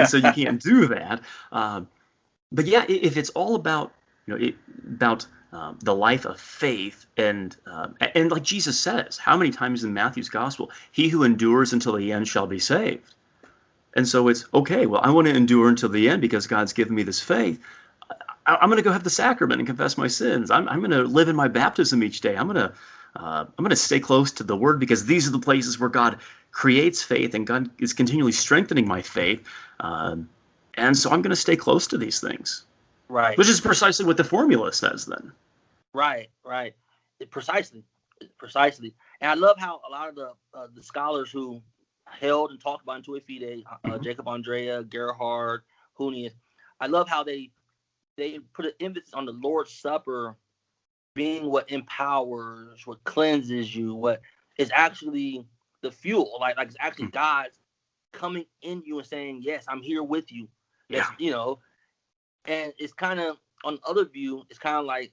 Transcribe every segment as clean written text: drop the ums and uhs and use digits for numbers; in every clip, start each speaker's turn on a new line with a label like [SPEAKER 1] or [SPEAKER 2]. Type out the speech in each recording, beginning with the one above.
[SPEAKER 1] So you can't do that. But yeah, if it's all about the life of faith, and like Jesus says, how many times in Matthew's gospel, he who endures until the end shall be saved. And so it's okay. Well, I want to endure until the end because God's given me this faith. I'm going to go have the sacrament and confess my sins. I'm going to live in my baptism each day. I'm going to stay close to the Word because these are the places where God creates faith and God is continually strengthening my faith. And so I'm going to stay close to these things.
[SPEAKER 2] Right.
[SPEAKER 1] Which is precisely what the formula says then.
[SPEAKER 2] Right. Precisely. And I love how a lot of the scholars who held and talked about Intuite Fidei, Jacob Andrea, Gerhard, Hunius, I love how they put an emphasis on the Lord's Supper being what empowers, what cleanses you, what is actually the fuel. Like it's actually God coming in you and saying, yes, I'm here with you. Yes, and it's kind of, on the other view, it's kind of like,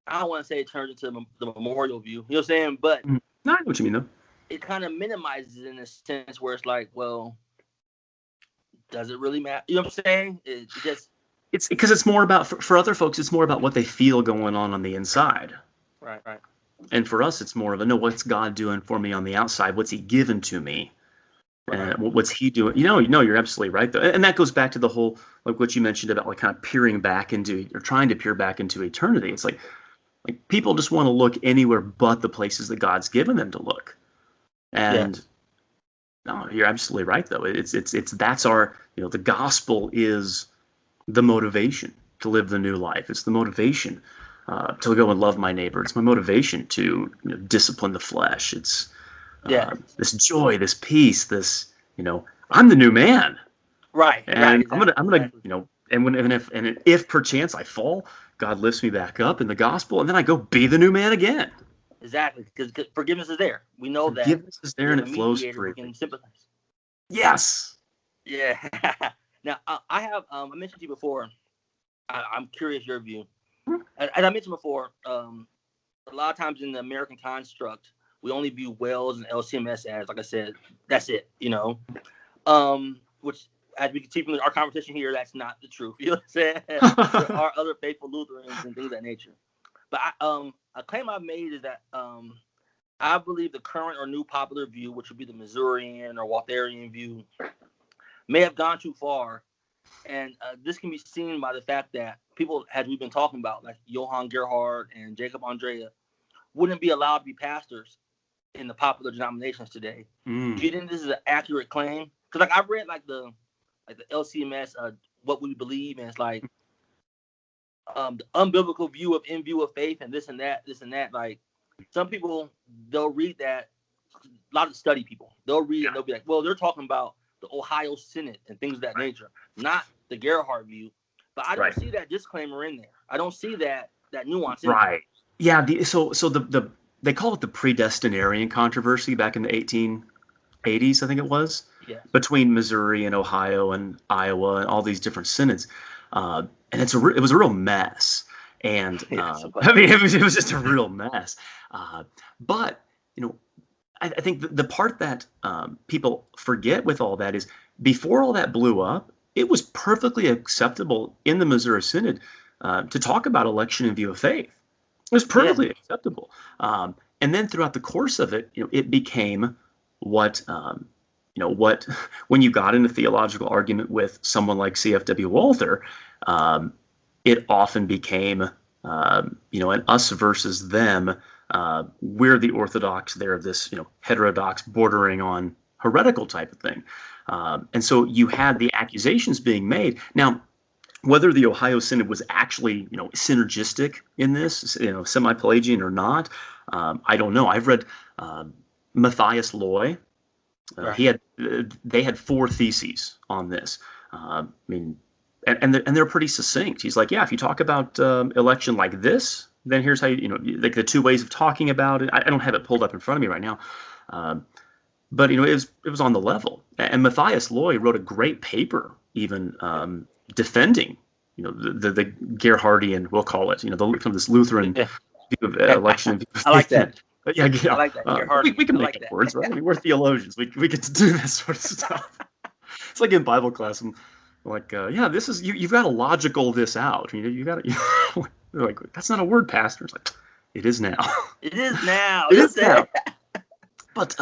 [SPEAKER 2] I don't want to say it turns into the memorial view, you know what I'm saying? But
[SPEAKER 1] I know what you mean, though.
[SPEAKER 2] It kind of minimizes in a sense where it's like, well, does it really matter? You know what I'm saying?
[SPEAKER 1] It's because it's more about, for other folks, it's more about what they feel going on the inside.
[SPEAKER 2] Right.
[SPEAKER 1] And for us, it's more of no, what's God doing for me on the outside? What's he given to me? And what's he doing? You're absolutely right, though. And that goes back to the whole, like what you mentioned about like kind of peering back into, or trying to peer back into eternity. It's like people just want to look anywhere but the places that God's given them to look. And no, you're absolutely right, though. That's our, the gospel is the motivation to live the new life. It's the motivation to go and love my neighbor. It's my motivation to discipline the flesh. It's this joy, this peace, this, I'm the new man.
[SPEAKER 2] Right.
[SPEAKER 1] And
[SPEAKER 2] exactly.
[SPEAKER 1] I'm gonna, and if perchance I fall, God lifts me back up in the gospel, and then I go be the new man again.
[SPEAKER 2] Exactly, because forgiveness is there. We know that
[SPEAKER 1] forgiveness is there, and it flows freely.
[SPEAKER 2] We can sympathize.
[SPEAKER 1] Yes.
[SPEAKER 2] Yeah. Now I have I mentioned to you before. I'm curious your view. As I mentioned before, a lot of times in the American construct, we only view Wells and LCMS as, like I said, that's it, which, as we continue our conversation here, that's not the truth. You know what I'm saying? There are other faithful Lutherans and things of that nature. But a claim I've made is that I believe the current or new popular view, which would be the Missourian or Waltherian view, may have gone too far. And this can be seen by the fact that people, as we've been talking about, like Johann Gerhard and Jacob Andrea, wouldn't be allowed to be pastors in the popular denominations today. Do you think this is an accurate claim? Because I've read the LCMS, what we believe, and it's like the unbiblical view of in view of faith and this and that. Like some people, they'll read that. A lot of study people, they'll read it and they'll be like, well, they're talking about the Ohio Synod and things of that nature, not the Gerhard view. But I don't see that disclaimer in there. I don't see that nuance in there.
[SPEAKER 1] Yeah. So they call it the predestinarian controversy back in the 1880s, I think it was, between Missouri and Ohio and Iowa and all these different synods. And it was a real mess. And it was just a real mess. But I think the part that people forget with all that is, before all that blew up, it was perfectly acceptable in the Missouri Synod to talk about election in view of faith. It was perfectly acceptable. And then throughout the course of it, it became what when you got into theological argument with someone like C.F.W. Walther, it often became an us versus them. We're the Orthodox, they're this heterodox, bordering on heretical type of thing. And so you had the accusations being made. Now, whether the Ohio Synod was actually synergistic in this, semi-Pelagian or not, I don't know. I've read Matthias Loy. They had 4 theses on this. And they're pretty succinct. He's like, if you talk about election like this, then here's how like the 2 ways of talking about it. I don't have it pulled up in front of me right now, but it was on the level. And Matthias Loy wrote a great paper, even defending the Gerhardian, we'll call it, from this Lutheran view of election.
[SPEAKER 2] I like that.
[SPEAKER 1] But I like that. We can make up words, right? I mean, we're theologians. We get to do this sort of stuff. It's like in Bible class, I'm like, yeah, this is you've got to logical this out. You got to. They're like, that's not a word, Pastor. It's like, it is now.
[SPEAKER 2] It is now.
[SPEAKER 1] It is now. But